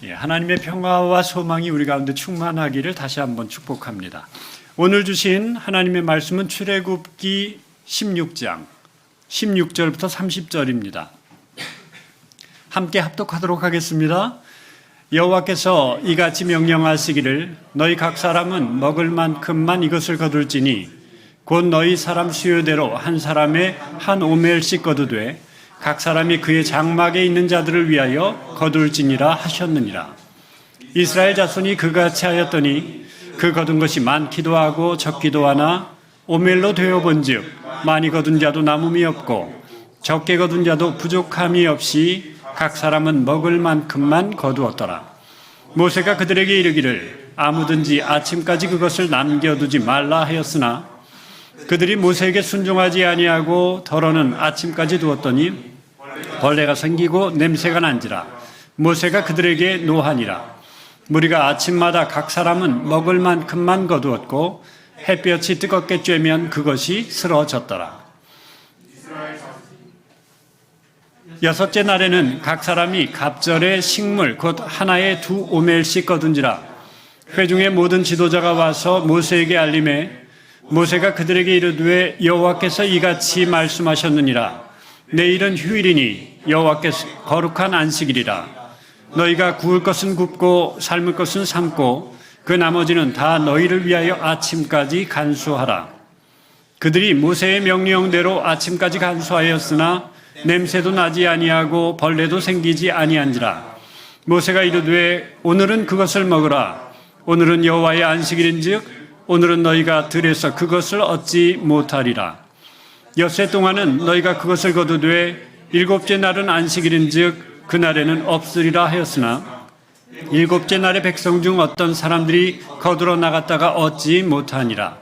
하나님의 평화와 소망이 우리 가운데 충만하기를 다시 한번 축복합니다. 오늘 주신 하나님의 말씀은 출애굽기 16장 16절부터 30절입니다. 함께 합독하도록 하겠습니다. 여호와께서 이같이 명령하시기를 너희 각 사람은 먹을 만큼만 이것을 거둘지니 곧 너희 사람 수요대로 한 사람의 한 오멜씩 거두되 각 사람이 그의 장막에 있는 자들을 위하여 거둘지니라 하셨느니라. 이스라엘 자손이 그같이 하였더니 그 거둔 것이 많기도 하고 적기도 하나 오멜로 되어본즉 많이 거둔 자도 남음이 없고 적게 거둔 자도 부족함이 없이 각 사람은 먹을 만큼만 거두었더라. 모세가 그들에게 이르기를 아무든지 아침까지 그것을 남겨두지 말라 하였으나 그들이 모세에게 순종하지 아니하고 더러는 아침까지 두었더니 벌레가 생기고 냄새가 난지라. 모세가 그들에게 노하니라. 무리가 아침마다 각 사람은 먹을 만큼만 거두었고 햇볕이 뜨겁게 쬐면 그것이 쓰러졌더라. 여섯째 날에는 각 사람이 갑절의 식물 곧 하나에 2 오멜씩 거둔지라. 회중의 모든 지도자가 와서 모세에게 알림해 모세가 그들에게 이르되 여호와께서 이같이 말씀하셨느니라. 내일은 휴일이니 여호와께서 거룩한 안식일이라. 너희가 구울 것은 굽고 삶을 것은 삶고 그 나머지는 다 너희를 위하여 아침까지 간수하라. 그들이 모세의 명령대로 아침까지 간수하였으나 냄새도 나지 아니하고 벌레도 생기지 아니한지라. 모세가 이르되 오늘은 그것을 먹으라. 오늘은 여호와의 안식일인즉 오늘은 너희가 들에서 그것을 얻지 못하리라. 엿새 동안은 너희가 그것을 거두되 일곱째 날은 안식일인즉 그날에는 없으리라 하였으나 일곱째 날에 백성 중 어떤 사람들이 거두러 나갔다가 얻지 못하니라.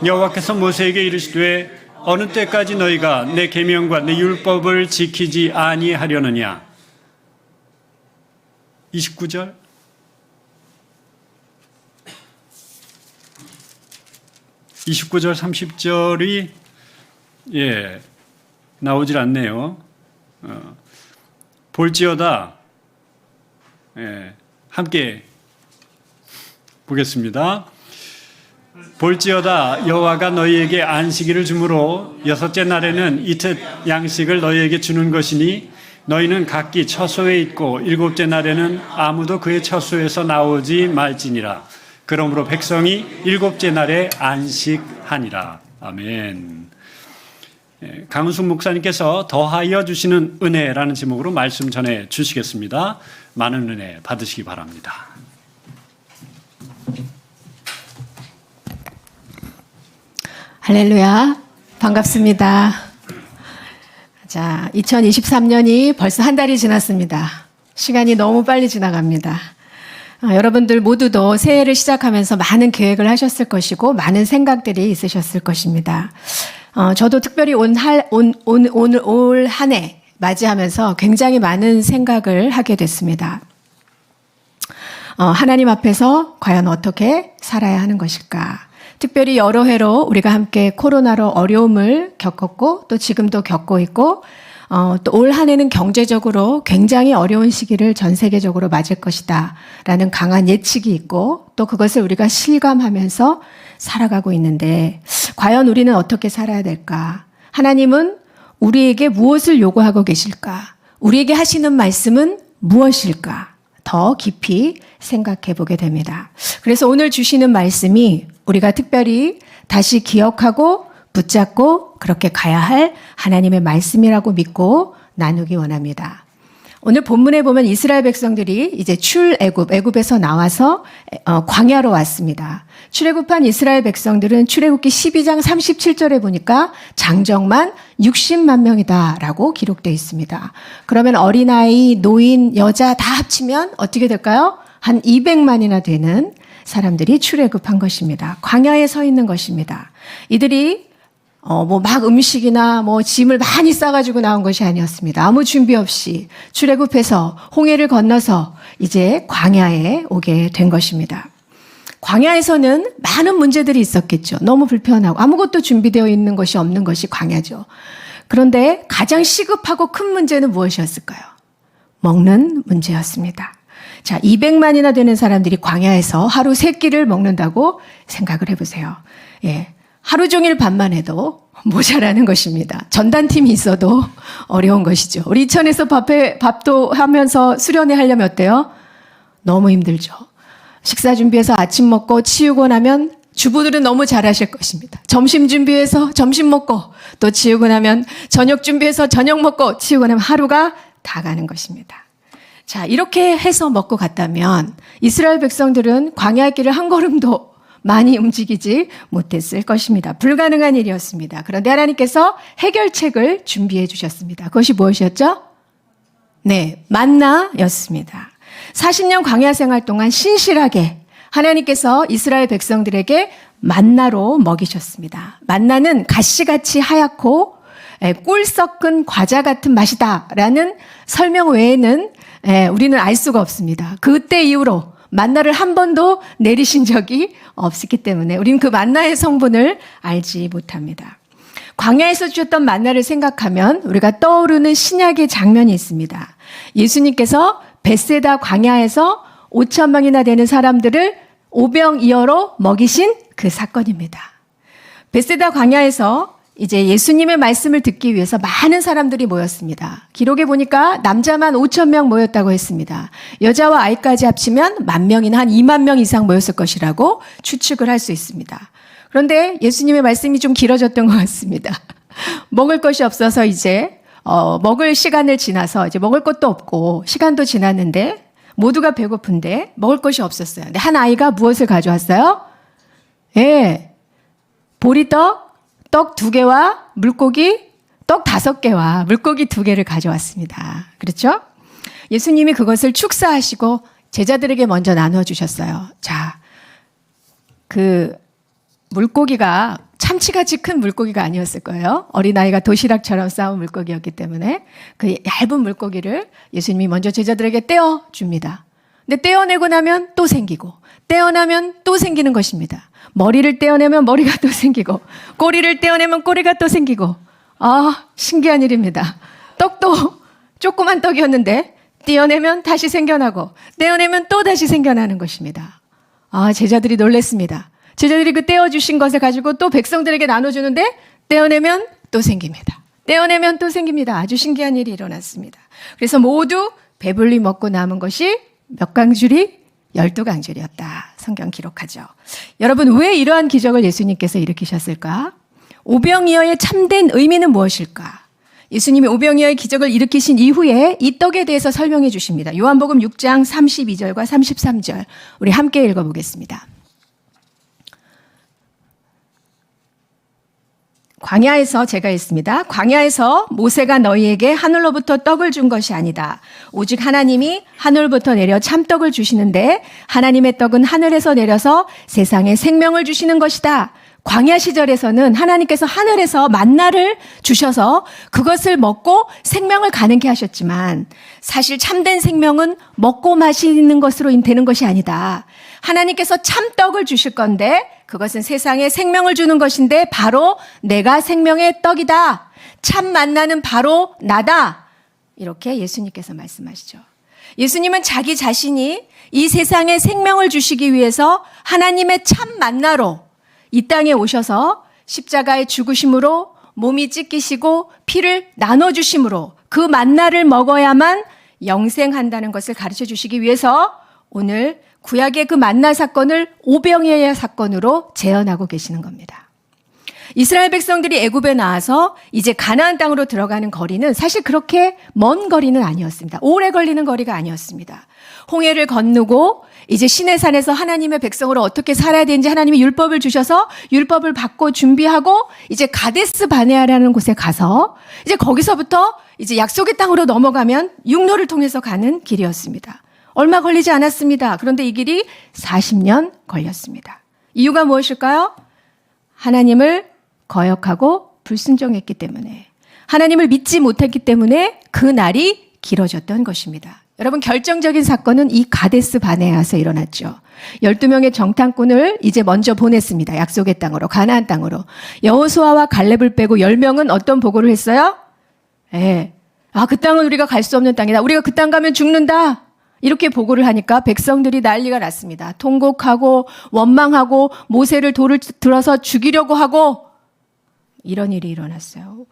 여호와께서 모세에게 이르시되 어느 때까지 너희가 내 계명과 내 율법을 지키지 아니하려느냐. 29절 (29절) (30절이) 나오질 않네요. 볼지어다. 함께 보겠습니다. 볼지어다 여호와가 너희에게 안식일을 주므로 여섯째 날에는 이틀 양식을 너희에게 주는 것이니 너희는 각기 처소에 있고 일곱째 날에는 아무도 그의 처소에서 나오지 말지니라. 그러므로 백성이 일곱째 날에 안식하니라. 아멘. 강은숙 목사님께서 더하여 주시는 은혜라는 제목으로 말씀 전해 주시겠습니다. 많은 은혜 받으시기 바랍니다. 할렐루야. 반갑습니다. 자, 2023년이 벌써 한 달이 지났습니다. 시간이 너무 빨리 지나갑니다. 여러분들 모두도 새해를 시작하면서 많은 계획을 하셨을 것이고 많은 생각들이 있으셨을 것입니다. 저도 특별히 올 한 해 맞이하면서 굉장히 많은 생각을 하게 됐습니다. 하나님 앞에서 과연 어떻게 살아야 하는 것일까? 특별히 여러 해로 우리가 함께 코로나로 어려움을 겪었고 또 지금도 겪고 있고 또 올 한 해는 경제적으로 굉장히 어려운 시기를 전 세계적으로 맞을 것이다 라는 강한 예측이 있고 또 그것을 우리가 실감하면서 살아가고 있는데 과연 우리는 어떻게 살아야 될까? 하나님은 우리에게 무엇을 요구하고 계실까? 우리에게 하시는 말씀은 무엇일까? 더 깊이 생각해 보게 됩니다. 그래서 오늘 주시는 말씀이 우리가 특별히 다시 기억하고 붙잡고 그렇게 가야 할 하나님의 말씀이라고 믿고 나누기 원합니다. 오늘 본문에 보면 이스라엘 백성들이 이제 애굽에서 나와서 광야로 왔습니다. 출애굽한 이스라엘 백성들은 출애굽기 12장 37절에 보니까 장정만 60만 명이다라고 기록되어 있습니다. 그러면 어린아이, 노인, 여자 다 합치면 어떻게 될까요? 한 200만이나 되는 사람들이 출애굽한 것입니다. 광야에 서 있는 것입니다. 이들이 막 음식이나 짐을 많이 싸가지고 나온 것이 아니었습니다. 아무 준비 없이 출애굽해서 홍해를 건너서 이제 광야에 오게 된 것입니다. 광야에서는 많은 문제들이 있었겠죠. 너무 불편하고 아무것도 준비되어 있는 것이 없는 것이 광야죠. 그런데 가장 시급하고 큰 문제는 무엇이었을까요? 먹는 문제였습니다. 자, 200만이나 되는 사람들이 광야에서 하루 3끼를 먹는다고 생각을 해보세요. 예. 하루 종일 밥만 해도 모자라는 것입니다. 전단팀이 있어도 어려운 것이죠. 우리 이천에서 밥도 하면서 수련회 하려면 어때요? 너무 힘들죠. 식사 준비해서 아침 먹고 치우고 나면 주부들은 너무 잘하실 것입니다. 점심 준비해서 점심 먹고 또 치우고 나면 저녁 준비해서 저녁 먹고 치우고 나면 하루가 다 가는 것입니다. 자, 이렇게 해서 먹고 갔다면 이스라엘 백성들은 광야의 길을 한 걸음도 많이 움직이지 못했을 것입니다. 불가능한 일이었습니다. 그런데 하나님께서 해결책을 준비해 주셨습니다. 그것이 무엇이었죠? 네, 만나였습니다. 40년 광야 생활 동안 신실하게 하나님께서 이스라엘 백성들에게 만나로 먹이셨습니다. 만나는 가시같이 하얗고 꿀 섞은 과자 같은 맛이다라는 설명 외에는 우리는 알 수가 없습니다. 그때 이후로 만나를 한 번도 내리신 적이 없었기 때문에 우리는 그 만나의 성분을 알지 못합니다. 광야에서 주셨던 만나를 생각하면 우리가 떠오르는 신약의 장면이 있습니다. 예수님께서 벳세다 광야에서 5,000명이나 되는 사람들을 오병이어로 먹이신 그 사건입니다. 벳세다 광야에서 이제 예수님의 말씀을 듣기 위해서 많은 사람들이 모였습니다. 기록에 보니까 남자만 5,000명 모였다고 했습니다. 여자와 아이까지 합치면 10,000명이나 한 20,000명 이상 모였을 것이라고 추측을 할 수 있습니다. 그런데 예수님의 말씀이 좀 길어졌던 것 같습니다. 먹을 것이 없어서 이제 먹을 시간을 지나서 이제 먹을 것도 없고 시간도 지났는데 모두가 배고픈데 먹을 것이 없었어요. 근데 한 아이가 무엇을 가져왔어요? 예, 보리떡, 떡 2개와 물고기, 떡 5개와 물고기 2개를 가져왔습니다. 그렇죠? 예수님이 그것을 축사하시고 제자들에게 먼저 나눠주셨어요. 자, 그 물고기가 참치같이 큰 물고기가 아니었을 거예요. 어린아이가 도시락처럼 싸운 물고기였기 때문에 그 얇은 물고기를 예수님이 먼저 제자들에게 떼어줍니다. 근데 떼어내고 나면 또 생기고 떼어나면 또 생기는 것입니다. 머리를 떼어내면 머리가 또 생기고 꼬리를 떼어내면 꼬리가 또 생기고 아, 신기한 일입니다. 떡도 조그만 떡이었는데 떼어내면 다시 생겨나고 떼어내면 또 다시 생겨나는 것입니다. 아, 제자들이 놀랐습니다. 제자들이 그 떼어주신 것을 가지고 또 백성들에게 나눠주는데 떼어내면 또 생깁니다. 떼어내면 또 생깁니다. 아주 신기한 일이 일어났습니다. 그래서 모두 배불리 먹고 남은 것이 몇 강줄이? 12강줄이었다. 성경 기록하죠. 여러분, 왜 이러한 기적을 예수님께서 일으키셨을까? 오병이어의 참된 의미는 무엇일까? 예수님이 오병이어의 기적을 일으키신 이후에 이 떡에 대해서 설명해 주십니다. 요한복음 6장 32절과 33절 우리 함께 읽어보겠습니다. 광야에서 제가 읽습니다. 광야에서 모세가 너희에게 하늘로부터 떡을 준 것이 아니다. 오직 하나님이 하늘부터 내려 참떡을 주시는데 하나님의 떡은 하늘에서 내려서 세상에 생명을 주시는 것이다. 광야 시절에서는 하나님께서 하늘에서 만나를 주셔서 그것을 먹고 생명을 가능케 하셨지만 사실 참된 생명은 먹고 마시는 것으로 되는 것이 아니다. 하나님께서 참떡을 주실 건데 그것은 세상에 생명을 주는 것인데 바로 내가 생명의 떡이다. 참 만나는 바로 나다. 이렇게 예수님께서 말씀하시죠. 예수님은 자기 자신이 이 세상에 생명을 주시기 위해서 하나님의 참 만나로 이 땅에 오셔서 십자가의 죽으심으로 몸이 찢기시고 피를 나눠주심으로 그 만나를 먹어야만 영생한다는 것을 가르쳐 주시기 위해서 오늘 구약의 그 만나 사건을 오병이어의 사건으로 재현하고 계시는 겁니다. 이스라엘 백성들이 애굽에 나와서 이제 가나안 땅으로 들어가는 거리는 사실 그렇게 먼 거리는 아니었습니다. 오래 걸리는 거리가 아니었습니다. 홍해를 건너고 이제 시내산에서 하나님의 백성으로 어떻게 살아야 되는지 하나님이 율법을 주셔서 율법을 받고 준비하고 이제 가데스 바네아라는 곳에 가서 이제 거기서부터 이제 약속의 땅으로 넘어가면 육로를 통해서 가는 길이었습니다. 얼마 걸리지 않았습니다. 그런데 이 길이 40년 걸렸습니다. 이유가 무엇일까요? 하나님을 거역하고 불순종했기 때문에, 하나님을 믿지 못했기 때문에 그 날이 길어졌던 것입니다. 여러분, 결정적인 사건은 이 가데스 바네아에서 일어났죠. 12명의 정탐꾼을 이제 먼저 보냈습니다. 약속의 땅으로, 가나안 땅으로. 여호수아와 갈렙을 빼고 10명은 어떤 보고를 했어요? 아, 그 땅은 우리가 갈 수 없는 땅이다. 우리가 그 땅 가면 죽는다. 이렇게 보고를 하니까 백성들이 난리가 났습니다. 통곡하고 원망하고 모세를 돌을 들어서 죽이려고 하고 이런 일이 일어났어요.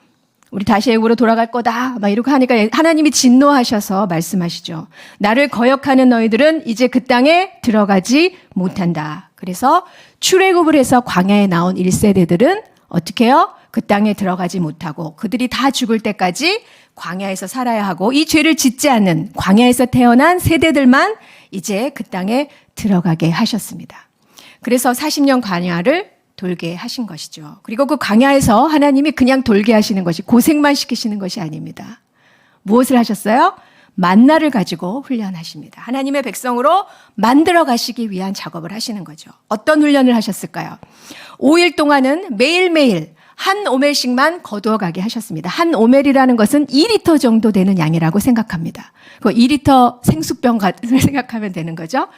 우리 다시 애굽으로 돌아갈 거다 막 이러고 하니까 하나님이 진노하셔서 말씀하시죠. 나를 거역하는 너희들은 이제 그 땅에 들어가지 못한다. 그래서 출애굽을 해서 광야에 나온 1세대들은 어떻게 해요? 그 땅에 들어가지 못하고 그들이 다 죽을 때까지 광야에서 살아야 하고 이 죄를 짓지 않는 광야에서 태어난 세대들만 이제 그 땅에 들어가게 하셨습니다. 그래서 40년 광야를 돌게 하신 것이죠. 그리고 그 광야에서 하나님이 그냥 돌게 하시는 것이 고생만 시키시는 것이 아닙니다. 무엇을 하셨어요? 만나를 가지고 훈련하십니다. 하나님의 백성으로 만들어 가시기 위한 작업을 하시는 거죠. 어떤 훈련을 하셨을까요? 5일 동안은 매일매일 한 오멜씩만 거두어 가게 하셨습니다. 한 오멜이라는 것은 2리터 정도 되는 양이라고 생각합니다. 그 2리터 생수병을 생각하면 되는 거죠.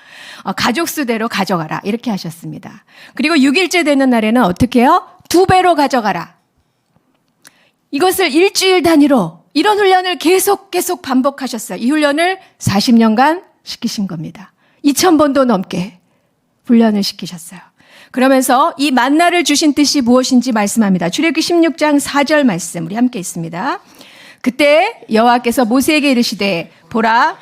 가족 수대로 가져가라 이렇게 하셨습니다. 그리고 6일째 되는 날에는 어떻게 해요? 2배로 가져가라. 이것을 일주일 단위로 이런 훈련을 계속 반복하셨어요. 이 훈련을 40년간 시키신 겁니다. 2000번도 넘게 훈련을 시키셨어요. 그러면서 이 만나를 주신 뜻이 무엇인지 말씀합니다. 출애굽기 16장 4절 말씀 우리 함께 있습니다. 그때 여호와께서 모세에게 이르시되 보라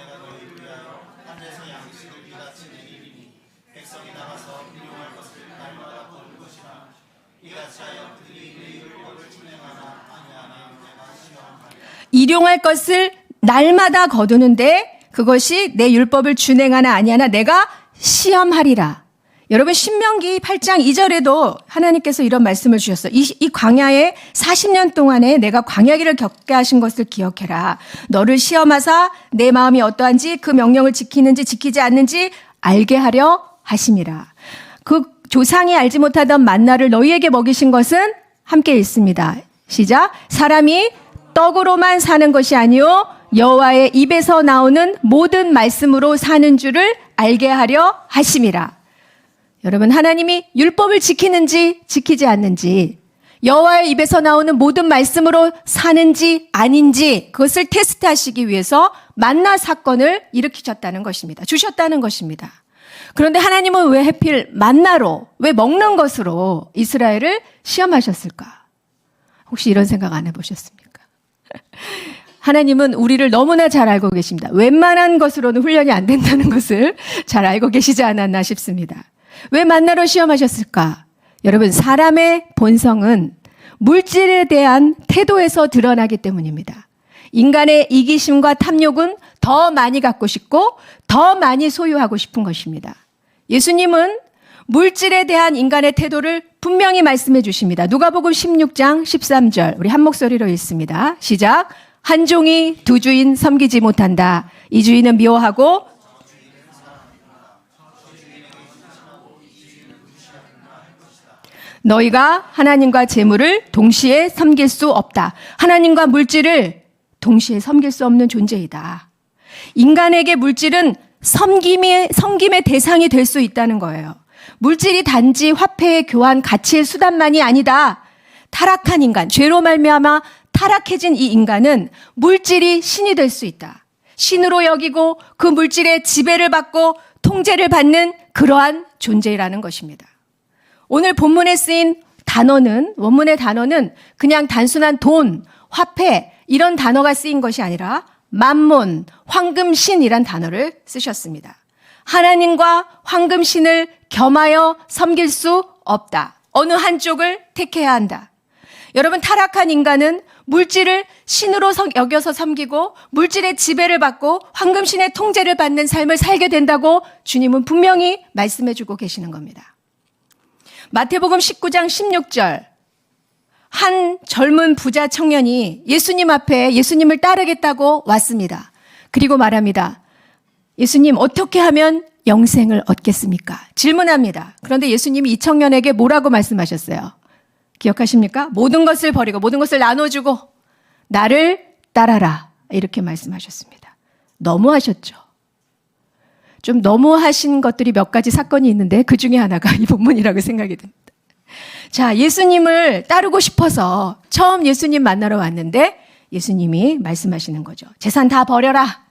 일용할 것을 날마다 거두는데 그것이 내 율법을 준행하나 아니하나 내가 시험하리라. 여러분 신명기 8장 2절에도 하나님께서 이런 말씀을 주셨어요. 이 광야에 40년 동안에 내가 광야기를 겪게 하신 것을 기억해라. 너를 시험하사 내 마음이 어떠한지 그 명령을 지키는지 지키지 않는지 알게 하려 하심이라. 그 조상이 알지 못하던 만나를 너희에게 먹이신 것은 함께 읽습니다. 시작. 사람이 떡으로만 사는 것이 아니요 여호와의 입에서 나오는 모든 말씀으로 사는 줄을 알게 하려 하심이라. 여러분 하나님이 율법을 지키는지 지키지 않는지 여호와의 입에서 나오는 모든 말씀으로 사는지 아닌지 그것을 테스트하시기 위해서 만나 사건을 일으키셨다는 것입니다. 주셨다는 것입니다. 그런데 하나님은 왜 하필 만나로 왜 먹는 것으로 이스라엘을 시험하셨을까? 혹시 이런 생각 안 해보셨습니까? 하나님은 우리를 너무나 잘 알고 계십니다. 웬만한 것으로는 훈련이 안 된다는 것을 잘 알고 계시지 않았나 싶습니다. 왜 만나로 시험하셨을까? 여러분 사람의 본성은 물질에 대한 태도에서 드러나기 때문입니다. 인간의 이기심과 탐욕은 더 많이 갖고 싶고 더 많이 소유하고 싶은 것입니다. 예수님은 물질에 대한 인간의 태도를 분명히 말씀해 주십니다. 누가복음 16장 13절 우리 한 목소리로 읽습니다. 시작. 한 종이 두 주인 섬기지 못한다. 이 주인은 미워하고 너희가 하나님과 재물을 동시에 섬길 수 없다. 하나님과 물질을 동시에 섬길 수 없는 존재이다. 인간에게 물질은 섬김의 대상이 될 수 있다는 거예요. 물질이 단지 화폐의 교환 가치의 수단만이 아니다. 타락한 인간, 죄로 말미암아 타락해진 이 인간은 물질이 신이 될 수 있다. 신으로 여기고 그 물질의 지배를 받고 통제를 받는 그러한 존재라는 것입니다. 오늘 본문에 쓰인 단어는 원문의 단어는 그냥 단순한 돈, 화폐 이런 단어가 쓰인 것이 아니라 만몬, 황금신이란 단어를 쓰셨습니다. 하나님과 황금신을 겸하여 섬길 수 없다. 어느 한쪽을 택해야 한다. 여러분 타락한 인간은 물질을 신으로 여겨서 섬기고 물질의 지배를 받고 황금신의 통제를 받는 삶을 살게 된다고 주님은 분명히 말씀해 주고 계시는 겁니다. 마태복음 19장 16절 한 젊은 부자 청년이 예수님 앞에 예수님을 따르겠다고 왔습니다. 그리고 말합니다. 예수님 어떻게 하면 영생을 얻겠습니까? 질문합니다. 그런데 예수님이 이 청년에게 뭐라고 말씀하셨어요? 기억하십니까? 모든 것을 버리고 모든 것을 나눠주고 나를 따라라 이렇게 말씀하셨습니다. 너무하셨죠? 좀 너무하신 것들이 몇 가지 사건이 있는데 그 중에 하나가 이 본문이라고 생각이 듭니다. 자, 예수님을 따르고 싶어서 처음 예수님 만나러 왔는데 예수님이 말씀하시는 거죠. 재산 다 버려라.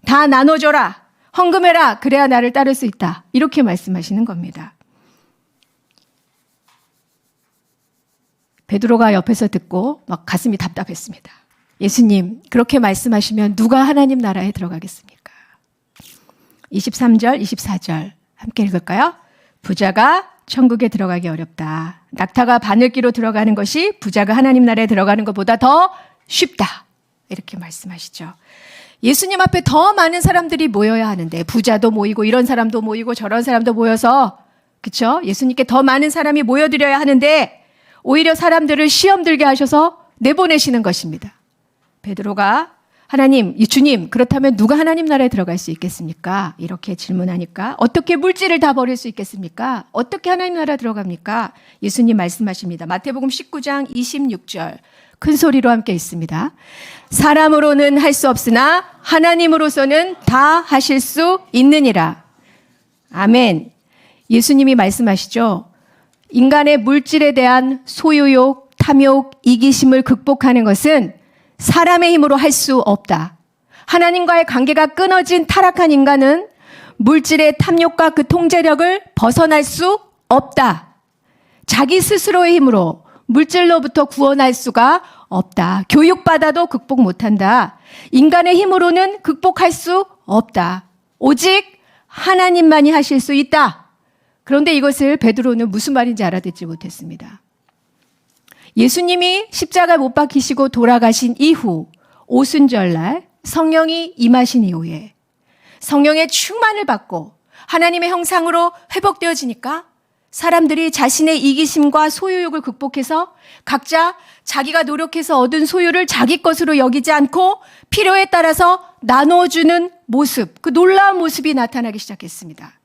다 나눠줘라. 헌금해라. 그래야 나를 따를 수 있다. 이렇게 말씀하시는 겁니다. 베드로가 옆에서 듣고 막 가슴이 답답했습니다. 예수님, 그렇게 말씀하시면 누가 하나님 나라에 들어가겠습니까? 23절, 24절 함께 읽을까요? 부자가 천국에 들어가기 어렵다. 낙타가 바늘기로 들어가는 것이 부자가 하나님 나라에 들어가는 것보다 더 쉽다. 이렇게 말씀하시죠. 예수님 앞에 더 많은 사람들이 모여야 하는데 부자도 모이고 이런 사람도 모이고 저런 사람도 모여서 그렇죠? 예수님께 더 많은 사람이 모여드려야 하는데 오히려 사람들을 시험 들게 하셔서 내보내시는 것입니다. 베드로가 하나님, 이 주님, 그렇다면 누가 하나님 나라에 들어갈 수 있겠습니까? 이렇게 질문하니까 어떻게 물질을 다 버릴 수 있겠습니까? 어떻게 하나님 나라 들어갑니까? 예수님 말씀하십니다. 마태복음 19장 26절 큰 소리로 함께 있습니다. 사람으로는 할 수 없으나 하나님으로서는 다 하실 수 있느니라. 아멘. 예수님이 말씀하시죠. 인간의 물질에 대한 소유욕, 탐욕, 이기심을 극복하는 것은 사람의 힘으로 할 수 없다. 하나님과의 관계가 끊어진 타락한 인간은 물질의 탐욕과 그 통제력을 벗어날 수 없다. 자기 스스로의 힘으로 물질로부터 구원할 수가 없다. 교육받아도 극복 못한다. 인간의 힘으로는 극복할 수 없다. 오직 하나님만이 하실 수 있다. 그런데 이것을 베드로는 무슨 말인지 알아듣지 못했습니다. 예수님이 십자가 못 박히시고 돌아가신 이후 오순절날 성령이 임하신 이후에 성령의 충만을 받고 하나님의 형상으로 회복되어지니까 사람들이 자신의 이기심과 소유욕을 극복해서 각자 자기가 노력해서 얻은 소유를 자기 것으로 여기지 않고 필요에 따라서 나눠주는 모습, 그 놀라운 모습이 나타나기 시작했습니다.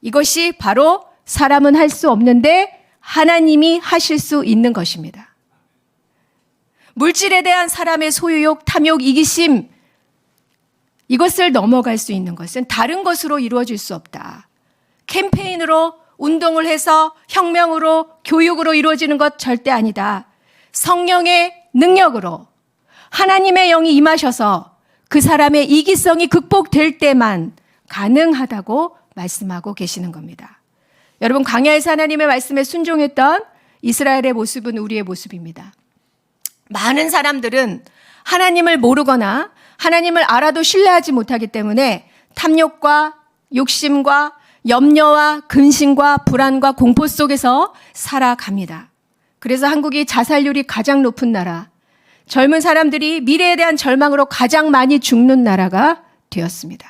이것이 바로 사람은 할 수 없는데 하나님이 하실 수 있는 것입니다. 물질에 대한 사람의 소유욕, 탐욕, 이기심, 이것을 넘어갈 수 있는 것은 다른 것으로 이루어질 수 없다. 캠페인으로, 운동을 해서, 혁명으로, 교육으로 이루어지는 것 절대 아니다. 성령의 능력으로 하나님의 영이 임하셔서 그 사람의 이기성이 극복될 때만 가능하다고 말씀하고 계시는 겁니다. 여러분, 광야에서 하나님의 말씀에 순종했던 이스라엘의 모습은 우리의 모습입니다. 많은 사람들은 하나님을 모르거나 하나님을 알아도 신뢰하지 못하기 때문에 탐욕과 욕심과 염려와 근심과 불안과 공포 속에서 살아갑니다. 그래서 한국이 자살률이 가장 높은 나라, 젊은 사람들이 미래에 대한 절망으로 가장 많이 죽는 나라가 되었습니다.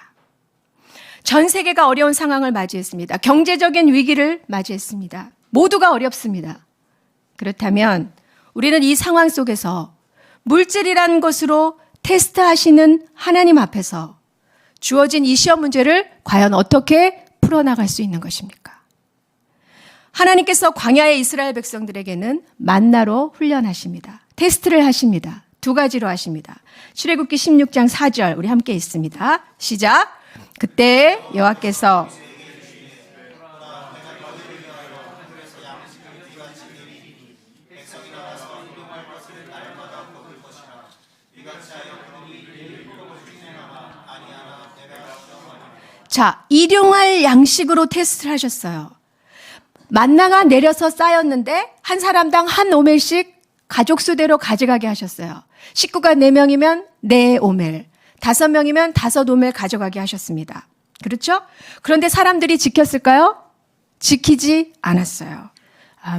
전 세계가 어려운 상황을 맞이했습니다. 경제적인 위기를 맞이했습니다. 모두가 어렵습니다. 그렇다면 우리는 이 상황 속에서 물질이라는 것으로 테스트하시는 하나님 앞에서 주어진 이 시험 문제를 과연 어떻게 풀어나갈 수 있는 것입니까? 하나님께서 광야의 이스라엘 백성들에게는 만나로 훈련하십니다. 테스트를 하십니다. 두 가지로 하십니다. 출애굽기 16장 4절 우리 함께 읽습니다. 시작. 그때 여호와께서 자, 일용할 양식으로 테스트를 하셨어요. 만나가 내려서 쌓였는데 한 사람당 한 오멜씩 가족 수대로 가져가게 하셨어요. 식구가 4명이면 4오멜, 5명이면 5오멜 가져가게 하셨습니다. 그렇죠? 그런데 사람들이 지켰을까요? 지키지 않았어요.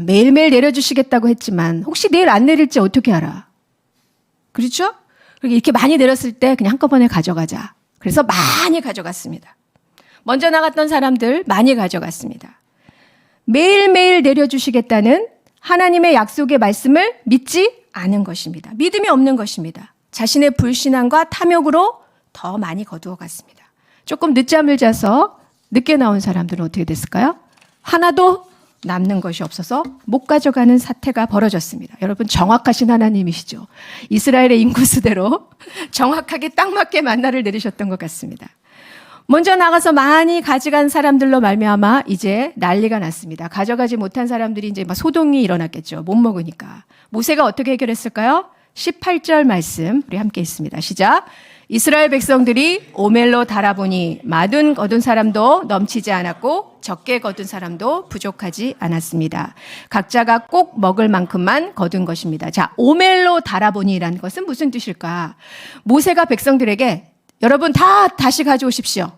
매일매일 내려주시겠다고 했지만 혹시 내일 안 내릴지 어떻게 알아? 그렇죠? 이렇게 많이 내렸을 때 그냥 한꺼번에 가져가자. 그래서 많이 가져갔습니다. 먼저 나갔던 사람들 많이 가져갔습니다. 매일매일 내려주시겠다는 하나님의 약속의 말씀을 믿지 않은 것입니다. 믿음이 없는 것입니다. 자신의 불신앙과 탐욕으로 더 많이 거두어 갔습니다. 조금 늦잠을 자서 늦게 나온 사람들은 어떻게 됐을까요? 하나도 남는 것이 없어서 못 가져가는 사태가 벌어졌습니다. 여러분, 정확하신 하나님이시죠. 이스라엘의 인구수대로 정확하게 딱 맞게 만나를 내리셨던 것 같습니다. 먼저 나가서 많이 가져간 사람들로 말미암아 이제 난리가 났습니다. 가져가지 못한 사람들이 이제 막 소동이 일어났겠죠. 못 먹으니까. 모세가 어떻게 해결했을까요? 18절 말씀 우리 함께 있습니다. 시작. 이스라엘 백성들이 오멜로 달아보니 많은 거둔 사람도 넘치지 않았고 적게 거둔 사람도 부족하지 않았습니다. 각자가 꼭 먹을 만큼만 거둔 것입니다. 자, 오멜로 달아보니라는 것은 무슨 뜻일까? 모세가 백성들에게 여러분 다 다시 가져오십시오.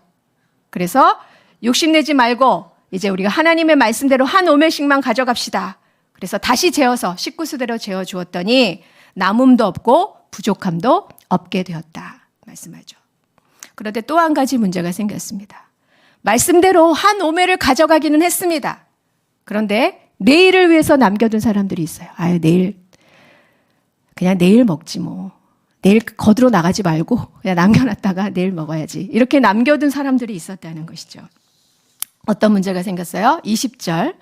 그래서 욕심내지 말고 이제 우리가 하나님의 말씀대로 한 오멜씩만 가져갑시다. 그래서 다시 재어서 식구수대로 재어 주었더니 남음도 없고 부족함도 없게 되었다. 말씀하죠. 그런데 또 한 가지 문제가 생겼습니다. 말씀대로 한 오멜을 가져가기는 했습니다. 그런데 내일을 위해서 남겨둔 사람들이 있어요. 아유, 그냥 내일 먹지 뭐. 내일 거들어 나가지 말고 그냥 남겨놨다가 내일 먹어야지. 이렇게 남겨둔 사람들이 있었다는 것이죠. 어떤 문제가 생겼어요? 20절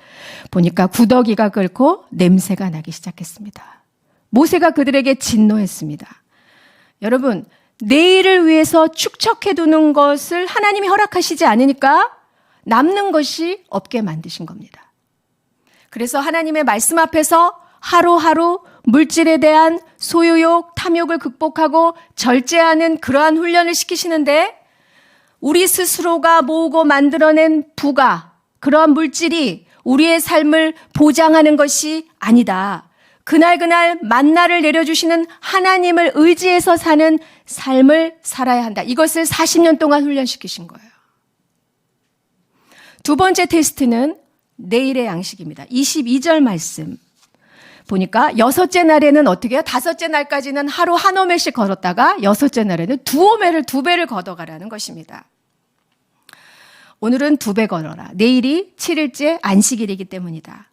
보니까 구더기가 끓고 냄새가 나기 시작했습니다. 모세가 그들에게 진노했습니다. 여러분, 내일을 위해서 축적해두는 것을 하나님이 허락하시지 않으니까 남는 것이 없게 만드신 겁니다. 그래서 하나님의 말씀 앞에서 하루하루 물질에 대한 소유욕, 탐욕을 극복하고 절제하는 그러한 훈련을 시키시는데 우리 스스로가 모으고 만들어낸 부가, 그러한 물질이 우리의 삶을 보장하는 것이 아니다. 그날 만나를 내려주시는 하나님을 의지해서 사는 삶을 살아야 한다. 이것을 40년 동안 훈련시키신 거예요. 두 번째 테스트는 내일의 양식입니다. 22절 말씀 보니까 여섯째 날에는 어떻게 해요? 다섯째 날까지는 하루 한 오멜씩 걸었다가 여섯째 날에는 두 배를 걷어가라는 것입니다. 오늘은 2배 걸어라. 내일이 7일째 안식일이기 때문이다.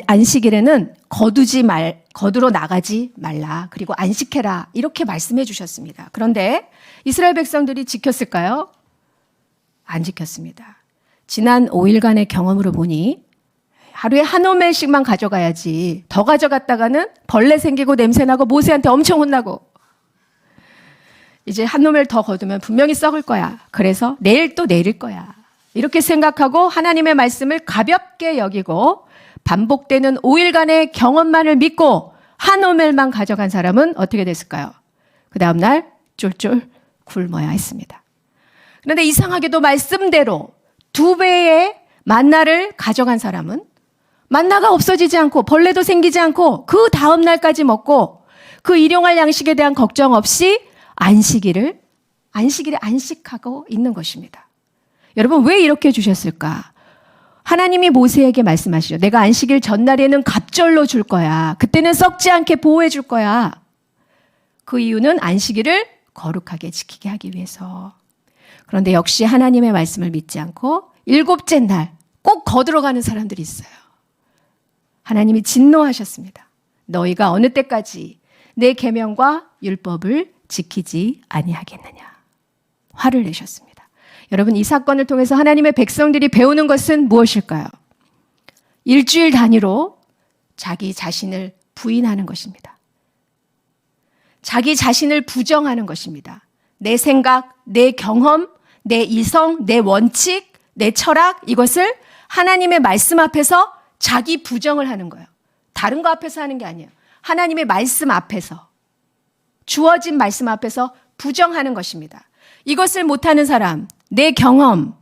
안식일에는 거두러 나가지 말라. 그리고 안식해라. 이렇게 말씀해 주셨습니다. 그런데 이스라엘 백성들이 지켰을까요? 안 지켰습니다. 지난 5일간의 경험으로 보니 하루에 한 오멜씩만 가져가야지. 더 가져갔다가는 벌레 생기고 냄새나고 모세한테 엄청 혼나고 이제 한 오멜 더 거두면 분명히 썩을 거야. 그래서 내일 또 내릴 거야. 이렇게 생각하고 하나님의 말씀을 가볍게 여기고 반복되는 5일간의 경험만을 믿고 한 오멜만 가져간 사람은 어떻게 됐을까요? 그 다음날 쫄쫄 굶어야 했습니다. 그런데 이상하게도 말씀대로 2배의 만나를 가져간 사람은 만나가 없어지지 않고 벌레도 생기지 않고 그 다음날까지 먹고 그 일용할 양식에 대한 걱정 없이 안식일에 안식하고 있는 것입니다. 여러분 왜 이렇게 주셨을까? 하나님이 모세에게 말씀하시죠. 내가 안식일 전날에는 갑절로 줄 거야. 그때는 썩지 않게 보호해 줄 거야. 그 이유는 안식일을 거룩하게 지키게 하기 위해서. 그런데 역시 하나님의 말씀을 믿지 않고 7째 날 꼭 거들어가는 사람들이 있어요. 하나님이 진노하셨습니다. 너희가 어느 때까지 내 계명과 율법을 지키지 아니하겠느냐. 화를 내셨습니다. 여러분 이 사건을 통해서 하나님의 백성들이 배우는 것은 무엇일까요? 일주일 단위로 자기 자신을 부인하는 것입니다. 자기 자신을 부정하는 것입니다. 내 생각, 내 경험, 내 이성, 내 원칙, 내 철학 이것을 하나님의 말씀 앞에서 자기 부정을 하는 거예요. 다른 거 앞에서 하는 게 아니에요. 하나님의 말씀 앞에서 주어진 말씀 앞에서 부정하는 것입니다. 이것을 못하는 사람, 내 경험,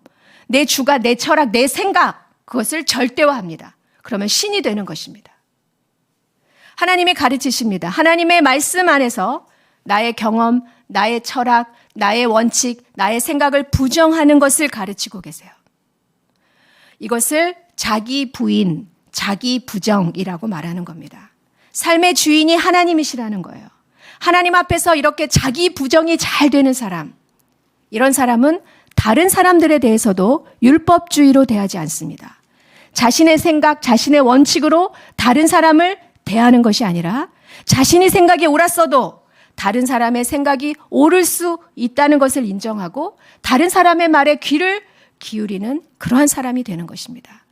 내 주가, 내 철학, 내 생각 그것을 절대화합니다. 그러면 신이 되는 것입니다. 하나님이 가르치십니다. 하나님의 말씀 안에서 나의 경험, 나의 철학, 나의 원칙, 나의 생각을 부정하는 것을 가르치고 계세요. 이것을 자기 부인, 자기 부정이라고 말하는 겁니다. 삶의 주인이 하나님이시라는 거예요. 하나님 앞에서 이렇게 자기 부정이 잘 되는 사람, 이런 사람은 다른 사람들에 대해서도 율법주의로 대하지 않습니다. 자신의 생각, 자신의 원칙으로 다른 사람을 대하는 것이 아니라 자신이 생각이 옳았어도 다른 사람의 생각이 옳을 수 있다는 것을 인정하고 다른 사람의 말에 귀를 기울이는 그러한 사람이 되는 것입니다.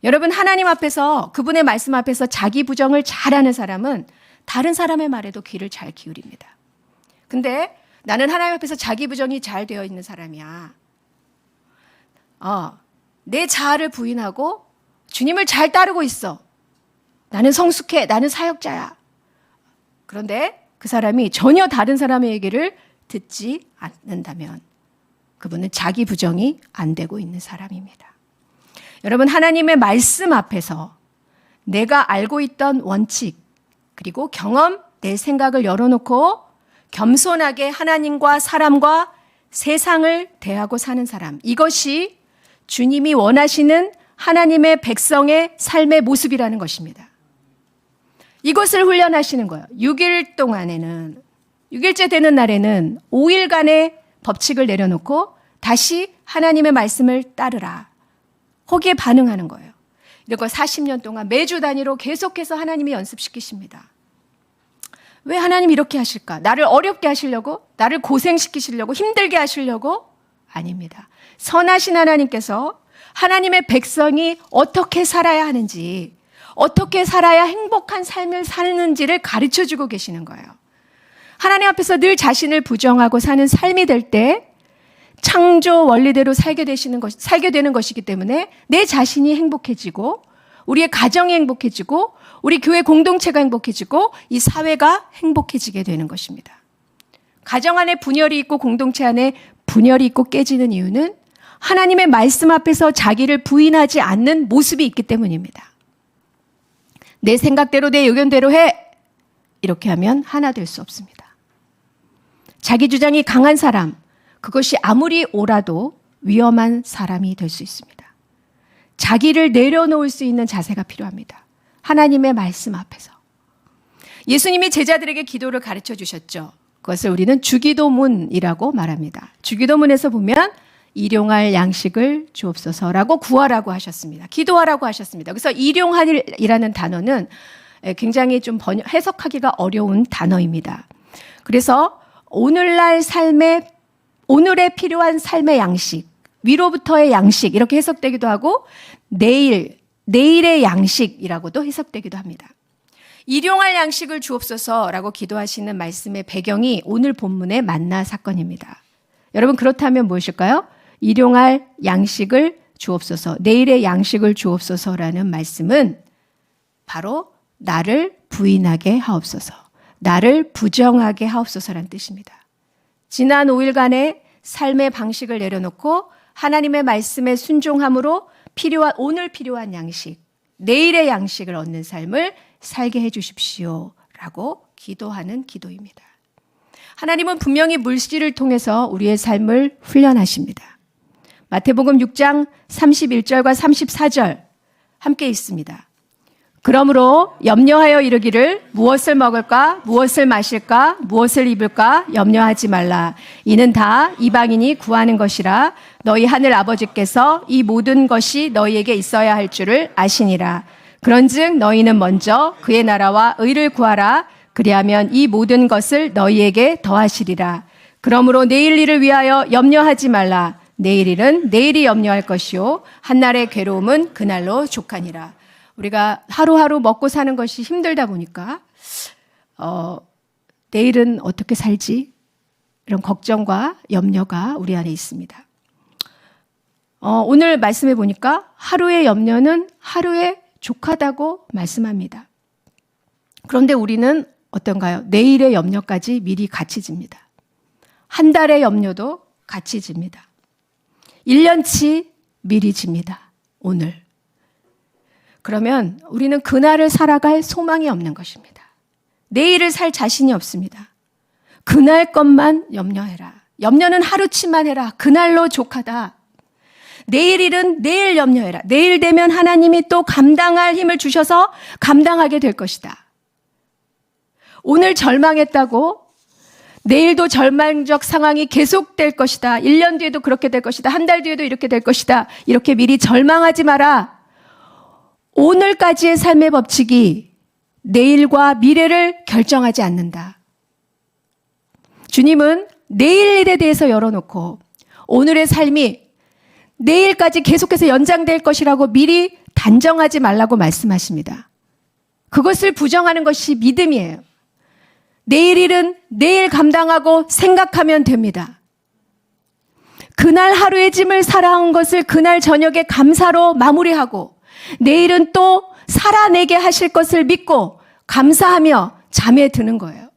여러분 하나님 앞에서 그분의 말씀 앞에서 자기 부정을 잘하는 사람은 다른 사람의 말에도 귀를 잘 기울입니다. 근데 나는 하나님 앞에서 자기 부정이 잘 되어 있는 사람이야. 내 자아를 부인하고 주님을 잘 따르고 있어. 나는 성숙해. 나는 사역자야. 그런데 그 사람이 전혀 다른 사람의 얘기를 듣지 않는다면 그분은 자기 부정이 안 되고 있는 사람입니다. 여러분, 하나님의 말씀 앞에서 내가 알고 있던 원칙, 그리고 경험, 내 생각을 열어놓고 겸손하게 하나님과 사람과 세상을 대하고 사는 사람, 이것이 주님이 원하시는 하나님의 백성의 삶의 모습이라는 것입니다. 이것을 훈련하시는 거예요. 6일 동안에는, 6일째 되는 날에는 5일간의 법칙을 내려놓고 다시 하나님의 말씀을 따르라. 거기에 반응하는 거예요. 이거 40년 동안 매주 단위로 계속해서 하나님이 연습시키십니다. 왜 하나님 이렇게 하실까? 나를 어렵게 하시려고? 나를 고생시키시려고? 힘들게 하시려고? 아닙니다. 선하신 하나님께서 하나님의 백성이 어떻게 살아야 하는지, 어떻게 살아야 행복한 삶을 사는지를 가르쳐주고 계시는 거예요. 하나님 앞에서 늘 자신을 부정하고 사는 삶이 될 때 창조 원리대로 살게 되는 것이기 때문에 내 자신이 행복해지고, 우리의 가정이 행복해지고, 우리 교회 공동체가 행복해지고, 이 사회가 행복해지게 되는 것입니다. 가정 안에 분열이 있고 공동체 안에 분열이 있고 깨지는 이유는 하나님의 말씀 앞에서 자기를 부인하지 않는 모습이 있기 때문입니다. 내 생각대로 내 의견대로 해! 이렇게 하면 하나 될 수 없습니다. 자기 주장이 강한 사람, 그것이 아무리 옳아도 위험한 사람이 될 수 있습니다. 자기를 내려놓을 수 있는 자세가 필요합니다. 하나님의 말씀 앞에서. 예수님이 제자들에게 기도를 가르쳐 주셨죠. 그것을 우리는 주기도문이라고 말합니다. 주기도문에서 보면 일용할 양식을 주옵소서라고 구하라고 하셨습니다. 기도하라고 하셨습니다. 그래서 일용할이라는 단어는 굉장히 좀 해석하기가 어려운 단어입니다. 그래서 오늘에 필요한 삶의 양식, 위로부터의 양식 이렇게 해석되기도 하고 내일의 양식이라고도 해석되기도 합니다. 일용할 양식을 주옵소서라고 기도하시는 말씀의 배경이 오늘 본문의 만나 사건입니다. 여러분, 그렇다면 무엇일까요? 일용할 양식을 주옵소서, 내일의 양식을 주옵소서라는 말씀은 바로 나를 부인하게 하옵소서, 나를 부정하게 하옵소서라는 뜻입니다. 지난 5일간의 삶의 방식을 내려놓고 하나님의 말씀에 순종함으로 오늘 필요한 양식, 내일의 양식을 얻는 삶을 살게 해 주십시오라고 기도하는 기도입니다. 하나님은 분명히 물질을 통해서 우리의 삶을 훈련하십니다. 마태복음 6장 31절과 34절 함께 있습니다. 그러므로 염려하여 이르기를 무엇을 먹을까, 무엇을 마실까, 무엇을 입을까 염려하지 말라. 이는 다 이방인이 구하는 것이라. 너희 하늘 아버지께서 이 모든 것이 너희에게 있어야 할 줄을 아시니라. 그런즉 너희는 먼저 그의 나라와 의를 구하라. 그리하면 이 모든 것을 너희에게 더하시리라. 그러므로 내일 일을 위하여 염려하지 말라. 내일 일은 내일이 염려할 것이요 한날의 괴로움은 그날로 족하니라. 우리가 하루하루 먹고 사는 것이 힘들다 보니까 내일은 어떻게 살지? 이런 걱정과 염려가 우리 안에 있습니다. 오늘 말씀해 보니까 하루의 염려는 하루에 족하다고 말씀합니다. 그런데 우리는 어떤가요? 내일의 염려까지 미리 같이 집니다. 한 달의 염려도 같이 집니다. 1년치 미리 집니다. 오늘. 그러면 우리는 그날을 살아갈 소망이 없는 것입니다. 내일을 살 자신이 없습니다. 그날 것만 염려해라. 염려는 하루치만 해라. 그날로 족하다. 내일 일은 내일 염려해라. 내일 되면 하나님이 또 감당할 힘을 주셔서 감당하게 될 것이다. 오늘 절망했다고 내일도 절망적 상황이 계속될 것이다. 1년 뒤에도 그렇게 될 것이다. 한 달 뒤에도 이렇게 될 것이다. 이렇게 미리 절망하지 마라. 오늘까지의 삶의 법칙이 내일과 미래를 결정하지 않는다. 주님은 내일 일에 대해서 열어놓고 오늘의 삶이 내일까지 계속해서 연장될 것이라고 미리 단정하지 말라고 말씀하십니다. 그것을 부정하는 것이 믿음이에요. 내일 일은 내일 감당하고 생각하면 됩니다. 그날 하루의 짐을 살아온 것을 그날 저녁에 감사로 마무리하고 내일은 또 살아내게 하실 것을 믿고 감사하며 잠에 드는 거예요.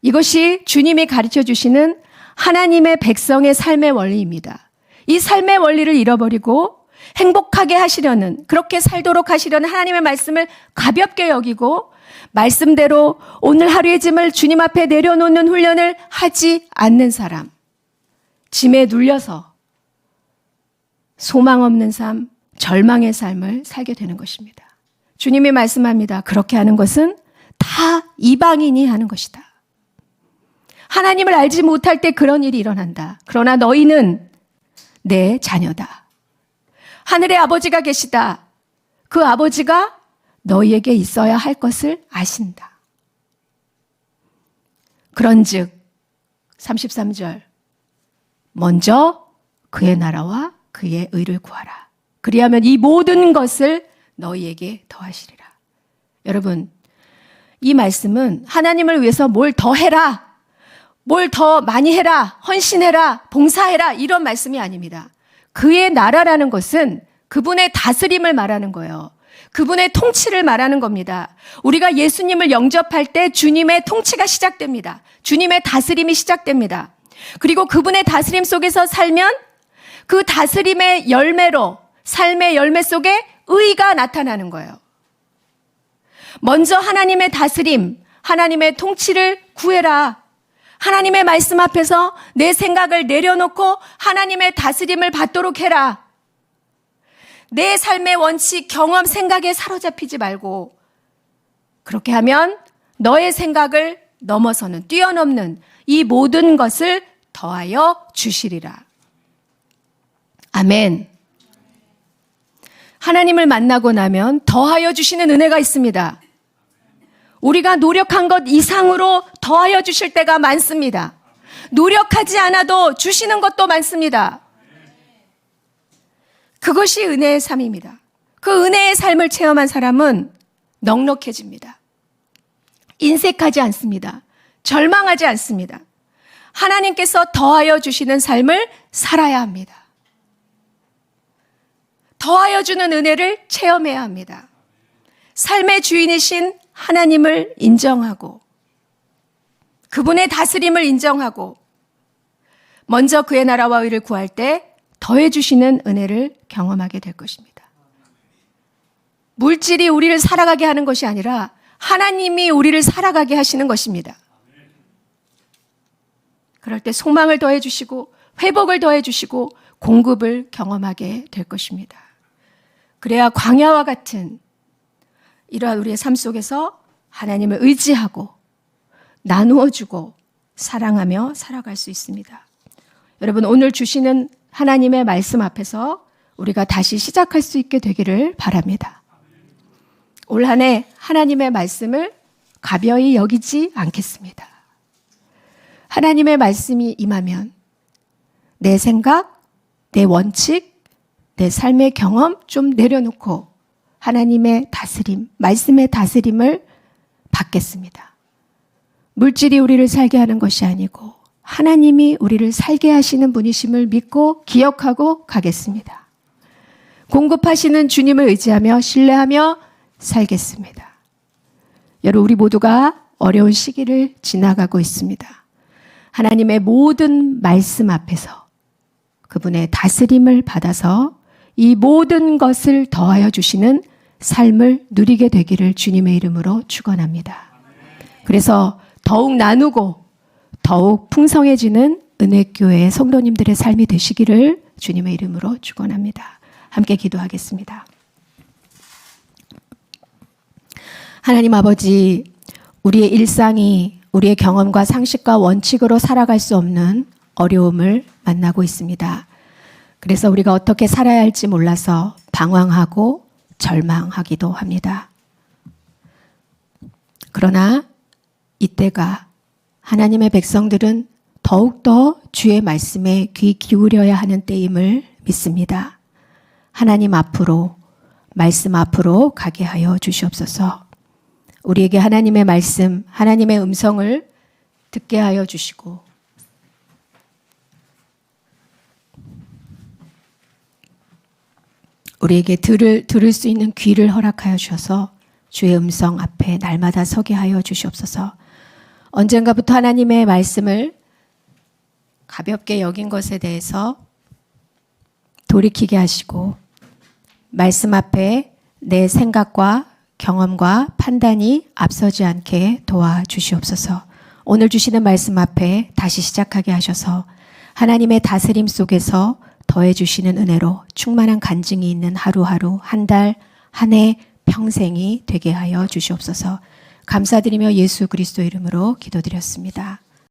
이것이 주님이 가르쳐 주시는 하나님의 백성의 삶의 원리입니다. 이 삶의 원리를 잃어버리고 행복하게 하시려는, 그렇게 살도록 하시려는 하나님의 말씀을 가볍게 여기고 말씀대로 오늘 하루의 짐을 주님 앞에 내려놓는 훈련을 하지 않는 사람, 짐에 눌려서 소망 없는 삶, 절망의 삶을 살게 되는 것입니다. 주님이 말씀합니다. 그렇게 하는 것은 다 이방인이 하는 것이다. 하나님을 알지 못할 때 그런 일이 일어난다. 그러나 너희는 내 자녀다. 하늘에 아버지가 계시다. 그 아버지가 너희에게 있어야 할 것을 아신다. 그런즉 33절 먼저 그의 나라와 그의 의를 구하라. 그리하면 이 모든 것을 너희에게 더하시리라. 여러분, 이 말씀은 하나님을 위해서 뭘 더 해라, 뭘 더 많이 해라, 헌신해라, 봉사해라 이런 말씀이 아닙니다. 그의 나라라는 것은 그분의 다스림을 말하는 거예요. 그분의 통치를 말하는 겁니다. 우리가 예수님을 영접할 때 주님의 통치가 시작됩니다. 주님의 다스림이 시작됩니다. 그리고 그분의 다스림 속에서 살면 그 다스림의 열매로, 삶의 열매 속에 의가 나타나는 거예요. 먼저 하나님의 다스림, 하나님의 통치를 구해라. 하나님의 말씀 앞에서 내 생각을 내려놓고 하나님의 다스림을 받도록 해라. 내 삶의 원칙, 경험, 생각에 사로잡히지 말고 그렇게 하면 너의 생각을 넘어서는, 뛰어넘는 이 모든 것을 더하여 주시리라. 아멘. 하나님을 만나고 나면 더하여 주시는 은혜가 있습니다. 우리가 노력한 것 이상으로 더하여 주실 때가 많습니다. 노력하지 않아도 주시는 것도 많습니다. 그것이 은혜의 삶입니다. 그 은혜의 삶을 체험한 사람은 넉넉해집니다. 인색하지 않습니다. 절망하지 않습니다. 하나님께서 더하여 주시는 삶을 살아야 합니다. 더하여 주는 은혜를 체험해야 합니다. 삶의 주인이신 하나님을 인정하고 그분의 다스림을 인정하고 먼저 그의 나라와 의를 구할 때 더해 주시는 은혜를 경험하게 될 것입니다. 물질이 우리를 살아가게 하는 것이 아니라 하나님이 우리를 살아가게 하시는 것입니다. 그럴 때 소망을 더해 주시고 회복을 더해 주시고 공급을 경험하게 될 것입니다. 그래야 광야와 같은 이러한 우리의 삶 속에서 하나님을 의지하고 나누어주고 사랑하며 살아갈 수 있습니다. 여러분, 오늘 주시는 하나님의 말씀 앞에서 우리가 다시 시작할 수 있게 되기를 바랍니다. 올 한 해 하나님의 말씀을 가벼이 여기지 않겠습니다. 하나님의 말씀이 임하면 내 생각, 내 원칙, 내 삶의 경험 좀 내려놓고 하나님의 다스림, 말씀의 다스림을 받겠습니다. 물질이 우리를 살게 하는 것이 아니고 하나님이 우리를 살게 하시는 분이심을 믿고 기억하고 가겠습니다. 공급하시는 주님을 의지하며 신뢰하며 살겠습니다. 여러분, 우리 모두가 어려운 시기를 지나가고 있습니다. 하나님의 모든 말씀 앞에서 그분의 다스림을 받아서 이 모든 것을 더하여 주시는 삶을 누리게 되기를 주님의 이름으로 축원합니다. 그래서 더욱 나누고 더욱 풍성해지는 은혜교회의 성도님들의 삶이 되시기를 주님의 이름으로 축원합니다. 함께 기도하겠습니다. 하나님 아버지, 우리의 일상이 우리의 경험과 상식과 원칙으로 살아갈 수 없는 어려움을 만나고 있습니다. 그래서 우리가 어떻게 살아야 할지 몰라서 방황하고 절망하기도 합니다. 그러나 이때가 하나님의 백성들은 더욱더 주의 말씀에 귀 기울여야 하는 때임을 믿습니다. 하나님 앞으로, 말씀 앞으로 가게 하여 주시옵소서. 우리에게 하나님의 말씀, 하나님의 음성을 듣게 하여 주시고 우리에게 들을 수 있는 귀를 허락하여 주셔서 주의 음성 앞에 날마다 서게 하여 주시옵소서. 언젠가부터 하나님의 말씀을 가볍게 여긴 것에 대해서 돌이키게 하시고 말씀 앞에 내 생각과 경험과 판단이 앞서지 않게 도와주시옵소서. 오늘 주시는 말씀 앞에 다시 시작하게 하셔서 하나님의 다스림 속에서 더해 주시는 은혜로 충만한 간증이 있는 하루하루, 한 달, 한 해, 평생이 되게 하여 주시옵소서. 감사드리며 예수 그리스도 이름으로 기도드렸습니다.